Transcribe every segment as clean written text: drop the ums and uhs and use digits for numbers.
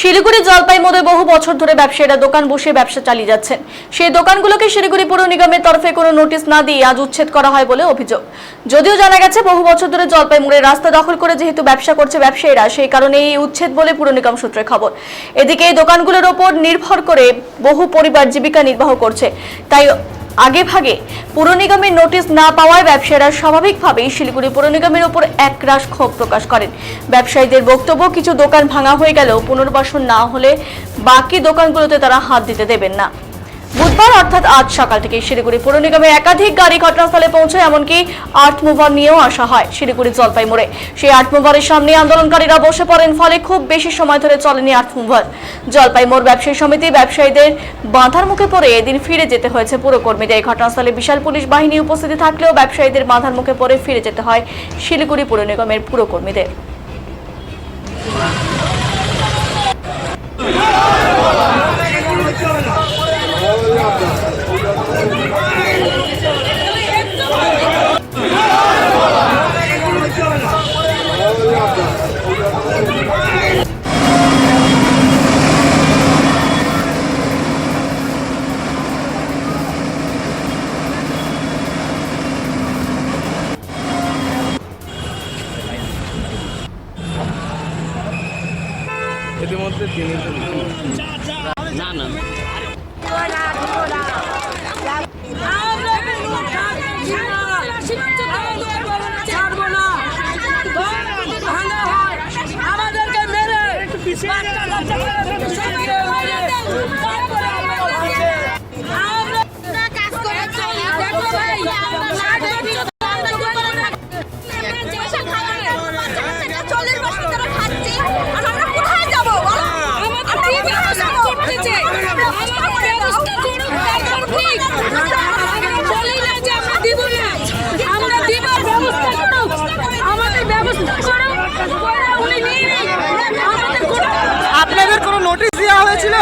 শিলিগুড়ি জলপাইমুড়ে বহু বছর ধরে ব্যবসায়ীরা দোকান বসে ব্যবসা চালিয়ে যাচ্ছেন। সেই দোকানগুলোকে শিলিগুড়ি পৌর নিগমের তরফে কোনো নোটিশ না দিয়ে আজ উচ্ছেদ করা হয় বলে অভিযোগ। যদিও জানা গেছে বহু বছর ধরে জলপাইমুড়ে রাস্তা দখল করে যেহেতু ব্যবসা করছে ব্যবসায়ীরা, সেই কারণে এই উচ্ছেদ বলে পুর নিগম সূত্রে খবর। এদিকে এই দোকানগুলোর ওপর নির্ভর করে বহু পরিবার জীবিকা নির্বাহ করছে, তাই আগে ভাগে পুর নিগমের নোটিশ না পাওয়ায় ব্যবসায়ীরা স্বাভাবিকভাবেই শিলিগুড়ি পুর নিগমের উপর একরাশ ক্ষোভ প্রকাশ করেন। ব্যবসায়ীদের বক্তব্য, কিছু দোকান ভাঙা হয়ে গেলেও পুনর্বাসন না হলে বাকি দোকানগুলোতে তারা হাত দিতে দেবেন না। বুধবার অর্থাৎ আজ সকাল থেকে শিলিগুড়ি পুর নিগমে একাধিক গাড়ি ঘটনাস্থলে পৌঁছে, এমনকি আর্থ মুভার নিয়েও আসা হয় শিলিগুড়ি জলপাইমুড়ে। সেই আর্থ মুভারের সামনে আন্দোলনকারীরা বসে পড়েন, ফলে খুব বেশি সময় ধরে চলেনি আর্থ মুভার। জলপাইমুড় ব্যবসায়ী সমিতি ব্যবসায়ীদের বাধার মুখে পড়ে এদিন ফিরে যেতে হয়েছে পুরকর্মীদের। ঘটনাস্থলে বিশাল পুলিশ বাহিনী উপস্থিতি থাকলেও ব্যবসায়ীদের বাধার মুখে পড়ে ফিরে যেতে হয় শিলিগুড়ি পুর নিগমের পুরকর্মীদের। ইতিমধ্যে না না আমাদেরকে মেরে আপনাদের কোনো নোটিশ দেওয়া হয়েছিল?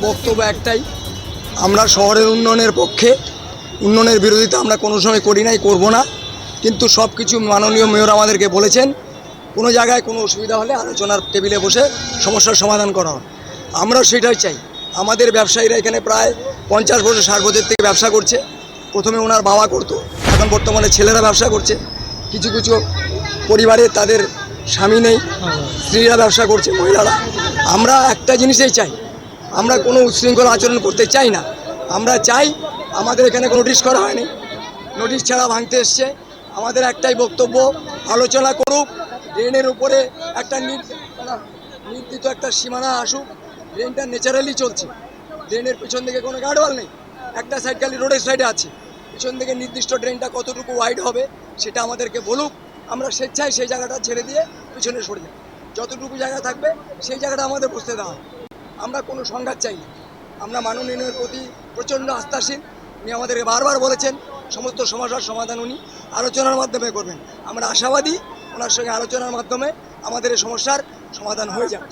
বক্তব্য একটাই, আমরা শহরের উন্নয়নের পক্ষে, উন্নয়নের বিরোধিতা আমরা কোনো সময় করি নাই, করব না। কিন্তু সব কিছু মাননীয় মেয়র আমাদেরকে বলেছেন, কোনো জায়গায় কোনো অসুবিধা হলে আলোচনার টেবিলে বসে সমস্যার সমাধান করা হয়। আমরাও সেটাই চাই। আমাদের ব্যবসায়ীরা এখানে প্রায় 50 বছর 60 বছর থেকে ব্যবসা করছে। প্রথমে ওনার বাবা করতো, এখন বর্তমানে ছেলেরা ব্যবসা করছে। কিছু কিছু পরিবারে তাদের স্বামী নেই, স্ত্রীরা ব্যবসা করছে, মহিলারা। আমরা একটা জিনিসই চাই, আমরা কোনো উচ্ছৃঙ্খল আচরণ করতে চাই না। আমরা চাই, আমাদের এখানে কোনো নোটিশ করা হয়নি, নোটিশ ছাড়া ভাঙতে এসছে। আমাদের একটাই বক্তব্য, আলোচনা করুক, ড্রেনের উপরে একটা নির্দিষ্ট একটা সীমানা আসুক। ড্রেনটা ন্যাচারালি চলছে, ড্রেনের পিছন দিকে কোনো গার্ডওয়াল নেই, একটা সাইড খালি রোডের সাইডে আছে। পিছন দিকে নির্দিষ্ট ড্রেনটা কতটুকু ওয়াইড হবে সেটা আমাদেরকে বলুক। আমরা স্বেচ্ছায় সেই জায়গাটা ছেড়ে দিয়ে পিছনে সরে যাই। যতটুকু জায়গা থাকবে সেই জায়গাটা আমাদের বসতে দেওয়া হয়। আমরা কোনো সংঘাত চাই না। আমরা মাননীয়ের প্রতি প্রচণ্ড আস্থাশীল। উনি আমাদেরকে বারবার বলেছেন সমস্ত সমস্যার সমাধান উনি আলোচনার মাধ্যমে করবেন। আমরা আশাবাদী ওনার সঙ্গে আলোচনার মাধ্যমে আমাদের এই সমস্যার সমাধান হয়ে যাবে।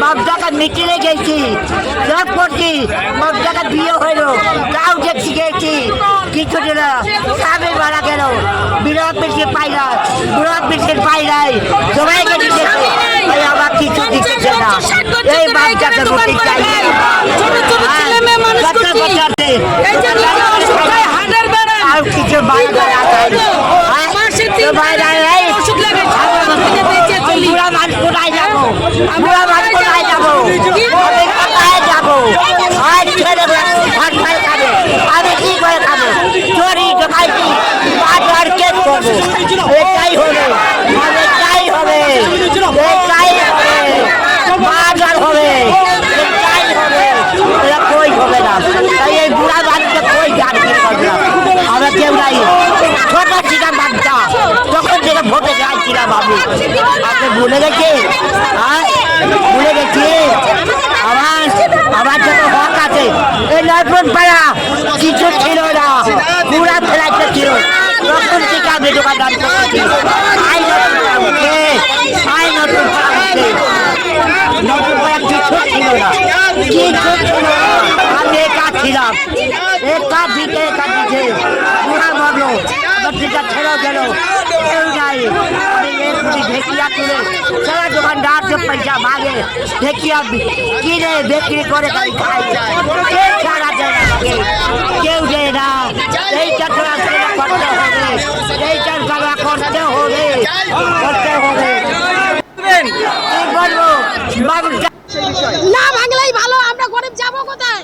বাবজাকে মিটিংয়ে গেছি, সব করছি, বাবজাকে বিয়ে হইল, তাও দেখছি গেছি, কিছু দিল, স্বামী মারা গেল, বিরাট বেশি পাই না, বুড়াট বেশি পাই নাই, সবাইকে দিতেছে, আবার কিছু দিতেছে না। এই বাবজাকে রুটি চাই, আর কিছু বাইরে বুড়া মানুষ কোথায় যাবো, বুড়া মানুষ কোথায় যাবো, কোথায় যাবো, আর ছেলে ভাত খাই খাবে, আমি কি করে খাবো, চোরি ঢোকাইছি, আর কে করবো? এটাই হবে, এটাই হবে, এটাই হবে, বাজার হবে, এটাই হবে, এটা কই হবে না। তাই এই বুড়া মানুষকে কই জানতে পারবে না, আমরা কেউ নাই। ছোট ছিলাম বাচ্চা, তখন থেকে ভোটে যাইছিলাম আমি, আপনি ভুলে গেছি, হ্যাঁ ভুলে গেছি। আপন পাড়া কিছু ছিল না, পুরা ফেলাইতে ছিল। নতুন থেকে আমি দোকানদার করছি, আই নতুন পাড়া উঠছে, আই নতুন পাড়া উঠছে। নতুন পাড়া কিছু ছিল না, কিছু ছিল না। আমি একা ছিলাম, একা দিতে একা দিতে পুরা মরলো। আমার দিকে ছেড়ে গেল, কেউ নাই। আমি এক্ষুনি ঢেকিয়া তুলে সারা দোকানদার যে পয়সা মাগে ঢেকিয়া কিনে বিক্রি করে তাই খাই। কেউ ছাড়া দেয় না আমাকে, কেউ দেয় না। এইটা ট্রান্সফার করতে হবে, এইটার গালা করতে হবে, করতে হবে। কি বলবো মানুষ না ভাঙলেই ভালো। আমরা গরিব যাবো কোথায়?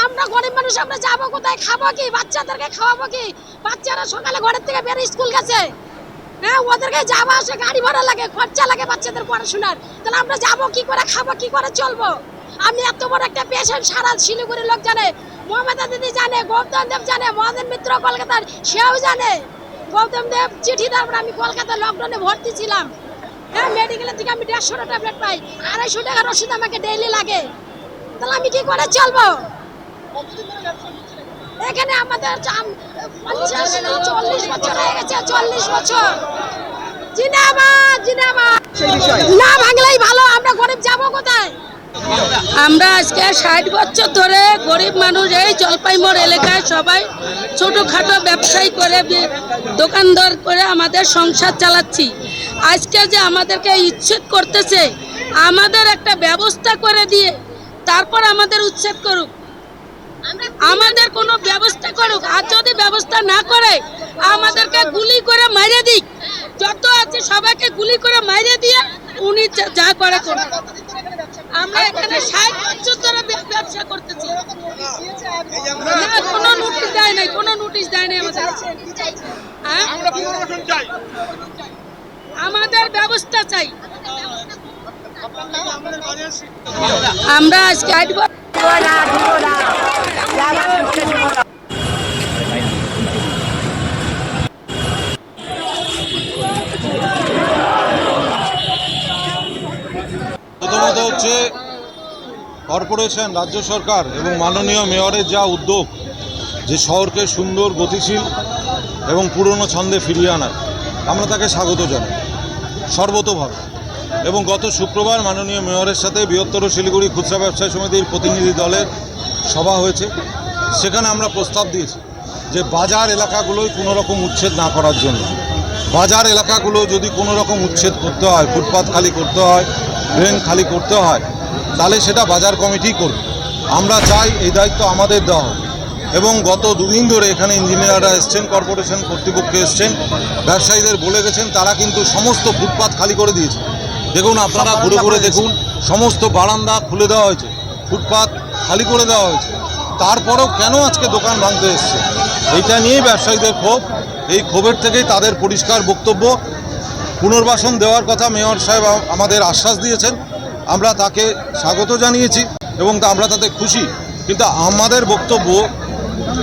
আমরা গরিব মানুষ, আমরা যাবো কোথায়? খাবো কি? বাচ্চাদেরকে খাওয়াবো কি? বাচ্চারা সকালে ঘরের থেকে বেরিয়ে স্কুল গেছে, হ্যাঁ, ওদেরকে যাওয়া আসে গাড়ি ভাড়া লাগে, খরচা লাগে বাচ্চাদের পড়াশোনার। তাহলে আমরা যাবো কি করে, খাবো কি করে, চলবো? আমি এত বড় একটা পেশেন্ট, সারা শিলিগুড়ির লোক জানে, মমতা দিদি জানে, গৌতম দেব জানে, মহাদেব মিত্র কলকাতার সেও জানে। গৌতম দেব চিঠি দেওয়ার পর আমি কলকাতায় লকডাউনে ভর্তি ছিলাম, হ্যাঁ, মেডিকেলের থেকে আমি 150 ট্যাবলেট পাই, 250 টাকার ওষুধ আমাকে ডেইলি লাগে। তাহলে আমি কি করে চলবো? এখানে আমাদের 40 বছর হয়ে গেছে, 40 বছর। জিন্দাবাদ, জিন্দাবাদ। না ভাঙলেই ভালো। আমরা গরিব যাবো কোথায়? আমরা আজকে 60 বছর ধরে গরিব মানুষ এই জলপাইমোড় এলাকায় সবাই ছোটখাটো ব্যবসায়ী করে দোকানদার করে আমাদের সংসার চালাচ্ছি। আজকে যে আমাদেরকে উচ্ছেদ করতেছে, আমাদের একটা ব্যবস্থা করে দিয়ে তারপর আমাদের উচ্ছেদ করুক, আমাদের কোনো ব্যবস্থা করুক। আর যদি ব্যবস্থা না করে আমাদেরকে গুলি করে মাইরে দিক, যত আছে সবাইকে গুলি করে মাইরে দিয়ে উনি যা করে করুক। আমরা এখানে 60 বছর ধরে ব্যবসা করতেছি, না কোনো নোটিশ দেয় নাই, কোনো নোটিশ দেয় নাই আমাদের। হ্যাঁ, আমাদের ব্যবস্থা চাই। আমরা আজকে 60 বছর প্রথমত হচ্ছে কর্পোরেশন, রাজ্য সরকার এবং মাননীয় মেয়রের যা উদ্যোগ, যে শহরকে সুন্দর, গতিশীল এবং পুরনো ছন্দে ফিরিয়ে আনার, আমরা তাকে স্বাগত জানাই সর্বতোভাবে। এবং গত শুক্রবার মাননীয় মেয়রের সাথে বৃহত্তর শিলিগুড়ি খুচরা ব্যবসায়ী সমিতির প্রতিনিধি দলের সভা হয়েছে। সেখানে আমরা প্রস্তাব দিয়েছি যে বাজার এলাকাগুলোয় কোনো রকম উচ্ছেদ না করার জন্য। বাজার এলাকাগুলো যদি কোনো রকম উচ্ছেদ করতে হয়, ফুটপাত খালি করতে হয়, ড্রেন খালি করতে হয়, তাহলে সেটা বাজার কমিটি করবে। আমরা চাই এই দায়িত্ব আমাদের দেওয়া হোক। এবং গত দুদিন ধরে এখানে ইঞ্জিনিয়াররা এসছেন, কর্পোরেশন কর্তৃপক্ষ এসছেন, ব্যবসায়ীদের বলে গেছেন, তারা কিন্তু সমস্ত ফুটপাত খালি করে দিয়েছে। দেখুন, আপনারা ঘুরে ঘুরে দেখুন, সমস্ত বারান্দা খুলে দেওয়া হয়েছে, ফুটপাত খালি করে দেওয়া হয়েছে। তারপরেও কেন আজকে দোকান ভাঙতে এসছে? এইটা নিয়েই ব্যবসায়ীদের ক্ষোভ। এই ক্ষোভের থেকেই তাদের পরিষ্কার বক্তব্য। পুনর্বাসন দেওয়ার কথা মেয়র সাহেব আমাদের আশ্বাস দিয়েছেন, আমরা তাকে স্বাগত জানিয়েছি এবং আমরা তাতে খুশি। কিন্তু আমাদের বক্তব্য,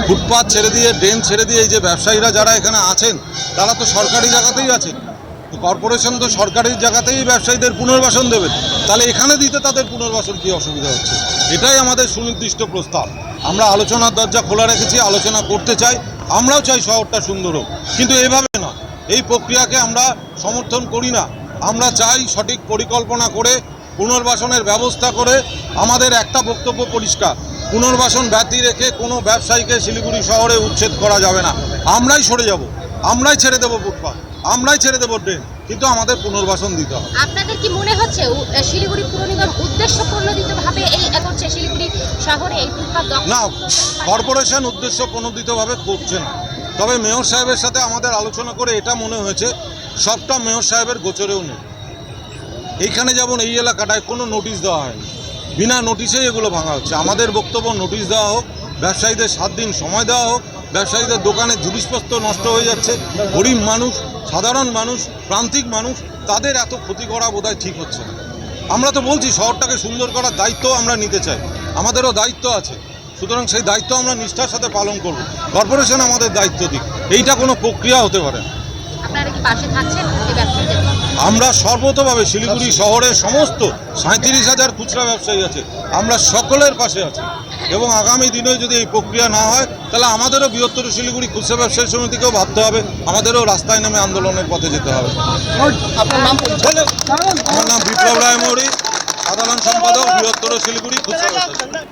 ফুটপাত ছেড়ে দিয়ে, ড্রেন ছেড়ে দিয়ে এই যে ব্যবসায়ীরা যারা এখানে আছেন, তারা তো সরকারি জায়গাতেই আছেন। কর্পোরেশন তো সরকারি জায়গাতেই ব্যবসায়ীদের পুনর্বাসন দেবে, তাহলে এখানে দিতে তাদের পুনর্বাসন কী অসুবিধা হচ্ছে? এটাই আমাদের সুনির্দিষ্ট প্রস্তাব। আমরা আলোচনার দরজা খোলা রেখেছি, আলোচনা করতে চাই। আমরাও চাই শহরটা সুন্দর হোক, কিন্তু এভাবে না। এই প্রক্রিয়াকে আমরা সমর্থন করি না। আমরা চাই সঠিক পরিকল্পনা করে পুনর্বাসনের ব্যবস্থা করে। আমাদের একটা বক্তব্য পরিষ্কার, পুনর্বাসন ব্যতি রেখে কোনো ব্যবসায়ীকে শিলিগুড়ি শহরে উচ্ছেদ করা যাবে না। আমরাই সরে যাব, আমরাই ছেড়ে দেবো ফুটপাত, আমরাই ছেড়ে দেবো ড্রেন, কিন্তু আমাদের পুনর্বাসন দিতে হবে। আপনাদের কি মনে হচ্ছে শিলিগুড়ি পুর নিগম উদ্দেশ্যপ্রণোদিতভাবে এই করছে শিলিগুড়ি শহরে এই ফুটপাত দখল? না, কর্পোরেশন উদ্দেশ্যপ্রণোদিতভাবে করছে না। তবে মেয়র সাহেবের সাথে আমাদের আলোচনা করে এটা মনে হয়েছে সবটা মেয়র সাহেবের গোচরেও নেই। এইখানে যেমন এই এলাকাটায় কোনো নোটিশ দেওয়া হয়নি, বিনা নোটিশেই এগুলো ভাঙা হচ্ছে। আমাদের বক্তব্য, নোটিশ দেওয়া হোক, ব্যবসায়ীদের 7 দিন সময় দেওয়া হোক। ব্যবসায়ীদের দোকানের জিনিসপত্র নষ্ট হয়ে যাচ্ছে, গরিব মানুষ, সাধারণ মানুষ, প্রান্তিক মানুষ, তাদের এত ক্ষতি করা বোধহয় ঠিক হচ্ছে না। আমরা তো বলছি শহরটাকে সুন্দর করার দায়িত্ব আমরা নিতে চাই, আমাদেরও দায়িত্ব আছে। সুতরাং সেই দায়িত্ব আমরা নিষ্ঠার সাথে পালন করব। কর্পোরেশন আমাদের দায়িত্ব দিক, এইটা কোনো প্রক্রিয়া হতে পারে না। আপনারা কি পাশে থাকছেন এই ব্যবসায়ীদের? আমরা সর্বতভাবে শিলিগুড়ি শহরে সমস্ত 37,000 খুচরা ব্যবসায়ী আছে, আমরা সকলের পাশে আছি এবং আগামী দিনে যদি এই প্রক্রিয়া না হয় তাহলে আমাদেরও বৃহত্তর শিলিগুড়ি খুচরা ব্যবসায়ী সমিতিকেও ভাবতে হবে, আমাদেরও রাস্তায় নেমে আন্দোলনের পথে যেতে হবে। আমার নাম বিপ্লব রায় মৌরি, সাধারণ সম্পাদক বৃহত্তর শিলিগুড়ি খুচরা ব্যবসায়ী।